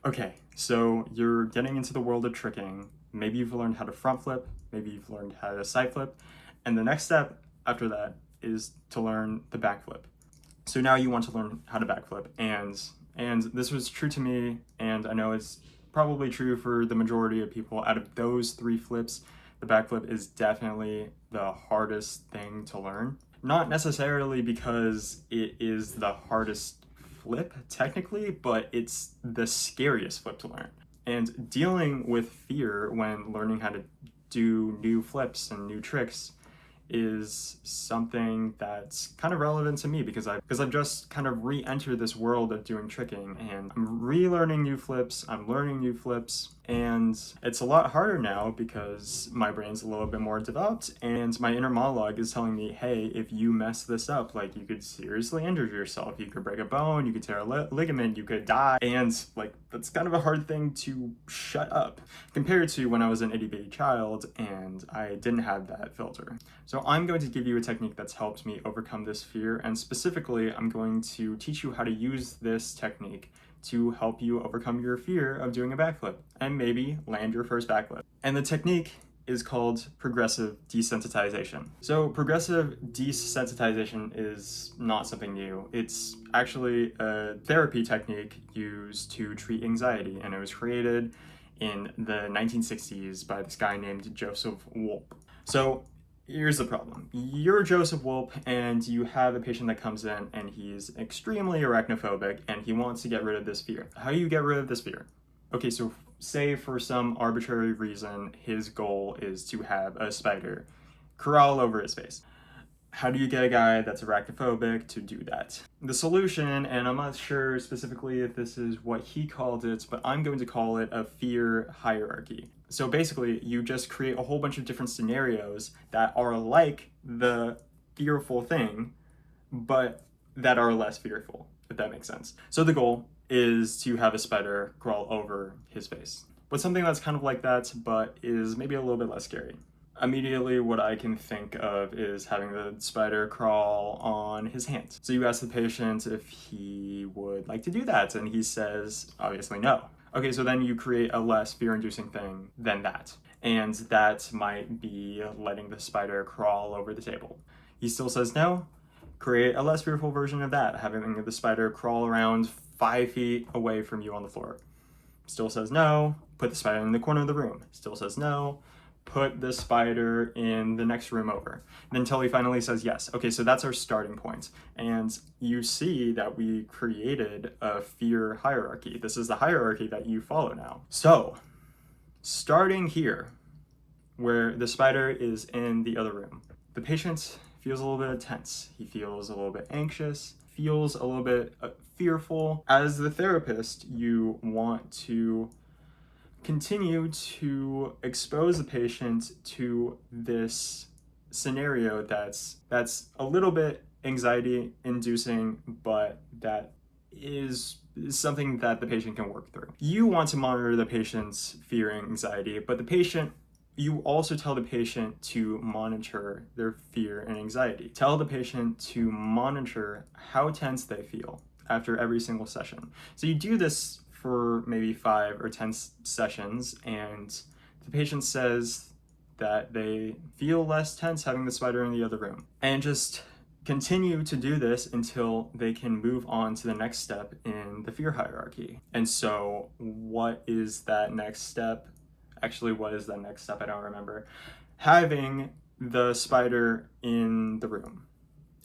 Okay, so you're getting into the world of tricking. Maybe you've learned how to front flip, maybe you've learned how to side flip, and the next step after that is to learn the backflip. So now you want to learn how to backflip, and this was true to me, and I know it's probably true for the majority of people. Out of those three flips, the backflip is definitely the hardest thing to learn. Not necessarily because it is the hardest flip technically, but it's the scariest flip to learn. And dealing with fear when learning how to do new flips and new tricks is something that's kind of relevant to me because I've just kind of re-entered this world of doing tricking, and I'm relearning new flips, I'm learning new flips, and it's a lot harder now because my brain's a little bit more developed and my inner monologue is telling me, hey, if you mess this up, like, you could seriously injure yourself, you could break a bone, you could tear a ligament, you could die, and like, that's kind of a hard thing to shut up compared to when I was an itty-bitty child and I didn't have that filter. So I'm going to give you a technique that's helped me overcome this fear, and specifically, I'm going to teach you how to use this technique to help you overcome your fear of doing a backflip and maybe land your first backflip. And the technique is called progressive desensitization. So progressive desensitization is not something new. It's actually a therapy technique used to treat anxiety, and it was created in the 1960s by this guy named Joseph Wolpe. So here's the problem. You're Joseph Wolpe and you have a patient that comes in and he's extremely arachnophobic and he wants to get rid of this fear. How do you get rid of this fear? Okay, so say for some arbitrary reason his goal is to have a spider crawl over his face. How do you get a guy that's arachnophobic to do that? The solution, and I'm not sure specifically if this is what he called it, but I'm going to call it a fear hierarchy. So basically, you just create a whole bunch of different scenarios that are like the fearful thing, but that are less fearful, if that makes sense. So the goal is to have a spider crawl over his face. But something that's kind of like that, but is maybe a little bit less scary. Immediately, what I can think of is having the spider crawl on his hand. So you ask the patient if he would like to do that, and he says, obviously, no. Okay, so then you create a less fear-inducing thing than that. And that might be letting the spider crawl over the table. He still says no. Create a less fearful version of that, having the spider crawl around 5 feet away from you on the floor. Still says no. Put the spider in the corner of the room. Still says no. Put the spider in the next room over, until he finally says yes. Okay, so that's our starting point. And you see that we created a fear hierarchy. This is the hierarchy that you follow now. So, starting here, where the spider is in the other room, the patient feels a little bit tense. He feels a little bit anxious, feels a little bit fearful. As the therapist, you want to continue to expose the patient to this scenario that's a little bit anxiety inducing, but that is something that the patient can work through. You want to monitor the patient's fear and anxiety, but you also tell the patient to monitor their fear and anxiety. Tell the patient to monitor how tense they feel after every single session. So you do this for maybe 5 or 10 sessions, and the patient says that they feel less tense having the spider in the other room. And just continue to do this until they can move on to the next step in the fear hierarchy. And so what is that next step? Actually, what is that next step? I don't remember. Having the spider in the room,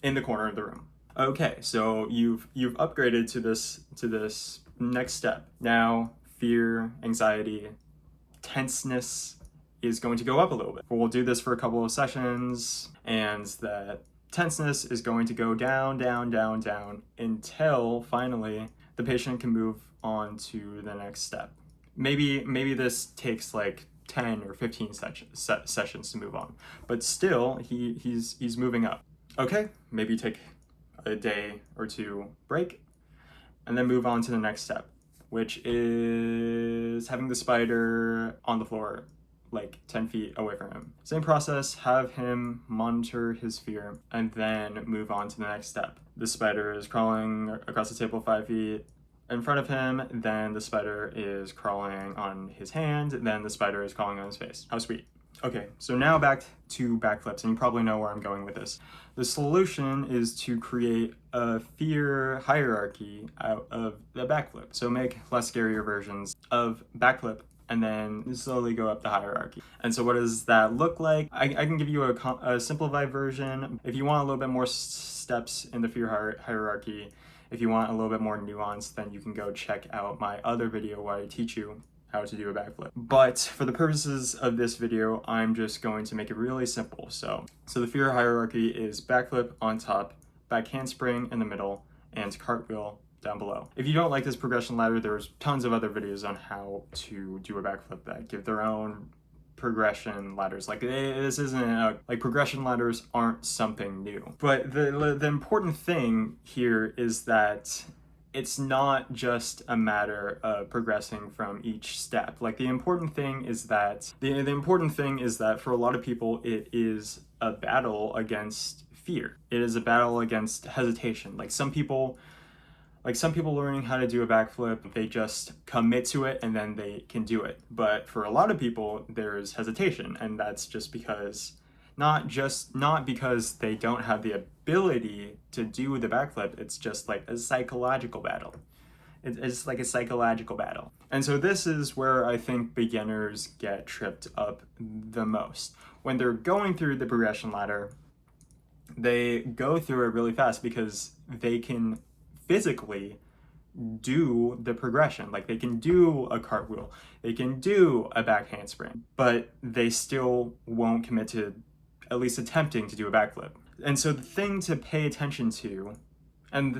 in the corner of the room. Okay, so you've upgraded to this next step. Now, fear, anxiety, tenseness is going to go up a little bit. We'll do this for a couple of sessions, and that tenseness is going to go down, down, down, down, until finally the patient can move on to the next step. Maybe this takes like 10 or 15 sessions to move on, but still he's moving up. Okay, maybe take a day or two break, and then move on to the next step, which is having the spider on the floor like 10 feet away from him. Same process, have him monitor his fear, and then move on to the next step. The spider is crawling across the table 5 feet, in front of him, then the spider is crawling on his hand, then the spider is crawling on his face. How sweet. Okay, so now back to backflips, and you probably know where I'm going with this. The solution is to create a fear hierarchy out of the backflip. So make less scarier versions of backflip and then slowly go up the hierarchy. And so what does that look like? I can give you a simplified version. If you want a little bit more steps in the fear hierarchy, if you want a little bit more nuance, then you can go check out my other video where I teach you how to do a backflip. But for the purposes of this video, I'm just going to make it really simple. So the fear hierarchy is backflip on top, back handspring in the middle, and cartwheel down below. If you don't like this progression ladder, there's tons of other videos on how to do a backflip that give their own progression ladders. Like, this isn't like progression ladders aren't something new. But the important thing here is that it's not just a matter of progressing from each step. Like, the important thing is that for a lot of people, it is a battle against fear. It is a battle against hesitation. Like some people learning how to do a backflip, they just commit to it and then they can do it. But for a lot of people, there's hesitation, and that's just because not because they don't have the ability to do the backflip, it's just like a psychological battle. It's like a psychological battle. And so this is where I think beginners get tripped up the most. When they're going through the progression ladder, they go through it really fast because they can physically do the progression. Like, they can do a cartwheel, they can do a back handspring, but they still won't commit to at least attempting to do a backflip. And so the thing to pay attention to, and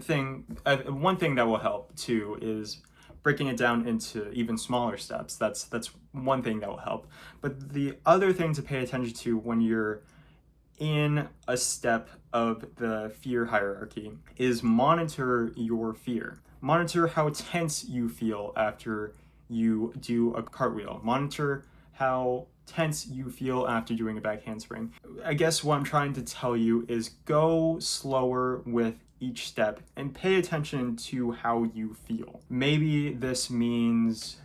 one thing that will help too, is breaking it down into even smaller steps. That's one thing that will help. But the other thing to pay attention to when you're in a step of the fear hierarchy is monitor your fear. Monitor how tense you feel after you do a cartwheel. Monitor how tense you feel after doing a back handspring. I guess what I'm trying to tell you is go slower with each step and pay attention to how you feel. Maybe this means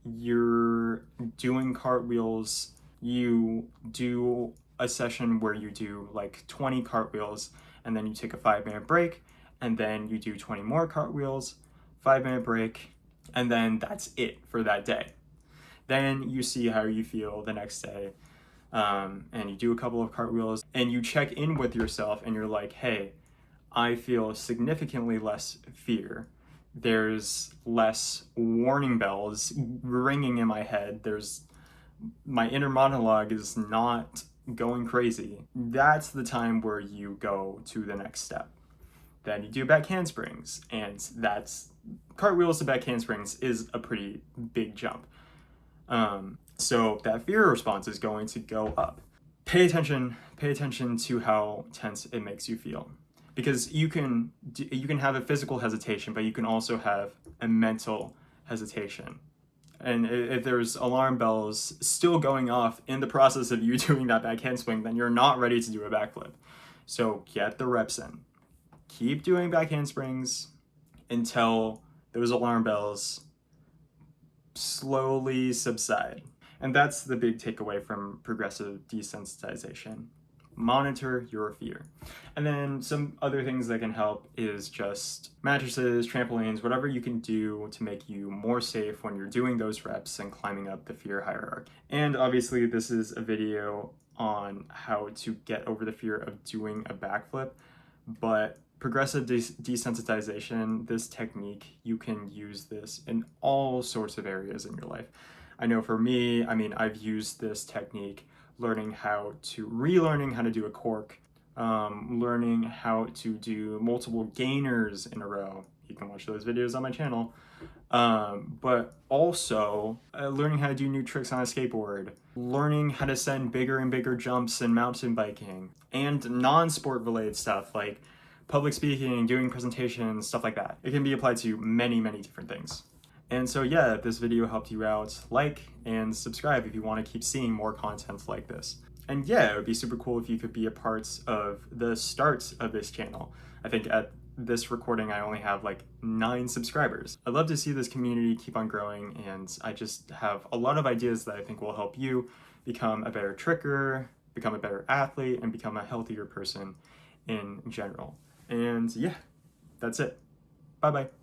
you're doing cartwheels, you do a session where you do like 20 cartwheels and then you take a 5-minute break, and then you do 20 more cartwheels, 5-minute break, and then that's it for that day. Then you see how you feel the next day, and you do a couple of cartwheels and you check in with yourself and you're like, hey, I feel significantly less fear. There's less warning bells ringing in my head. My inner monologue is not going crazy. That's the time where you go to the next step. Then you do back handsprings, and that's cartwheels to back handsprings is a pretty big jump. So that fear response is going to go up. Pay attention to how tense it makes you feel, because you can have a physical hesitation, but you can also have a mental hesitation. And if there's alarm bells still going off in the process of you doing that back handspring, then you're not ready to do a backflip. So get the reps in. Keep doing back handsprings until those alarm bells slowly subside. And that's the big takeaway from progressive desensitization. Monitor your fear. And then some other things that can help is just mattresses, trampolines, whatever you can do to make you more safe when you're doing those reps and climbing up the fear hierarchy. And obviously this is a video on how to get over the fear of doing a backflip, but progressive desensitization, this technique, you can use this in all sorts of areas in your life. I know for me, I've used this technique relearning how to do a cork, learning how to do multiple gainers in a row. You can watch those videos on my channel. But also learning how to do new tricks on a skateboard, learning how to send bigger and bigger jumps in mountain biking, and non-sport related stuff like public speaking, doing presentations, stuff like that. It can be applied to many, many different things. And so yeah, if this video helped you out, like and subscribe if you want to keep seeing more content like this. And yeah, it would be super cool if you could be a part of the start of this channel. I think at this recording, I only have like 9 subscribers. I'd love to see this community keep on growing, and I just have a lot of ideas that I think will help you become a better tricker, become a better athlete, and become a healthier person in general. And yeah, that's it. Bye bye.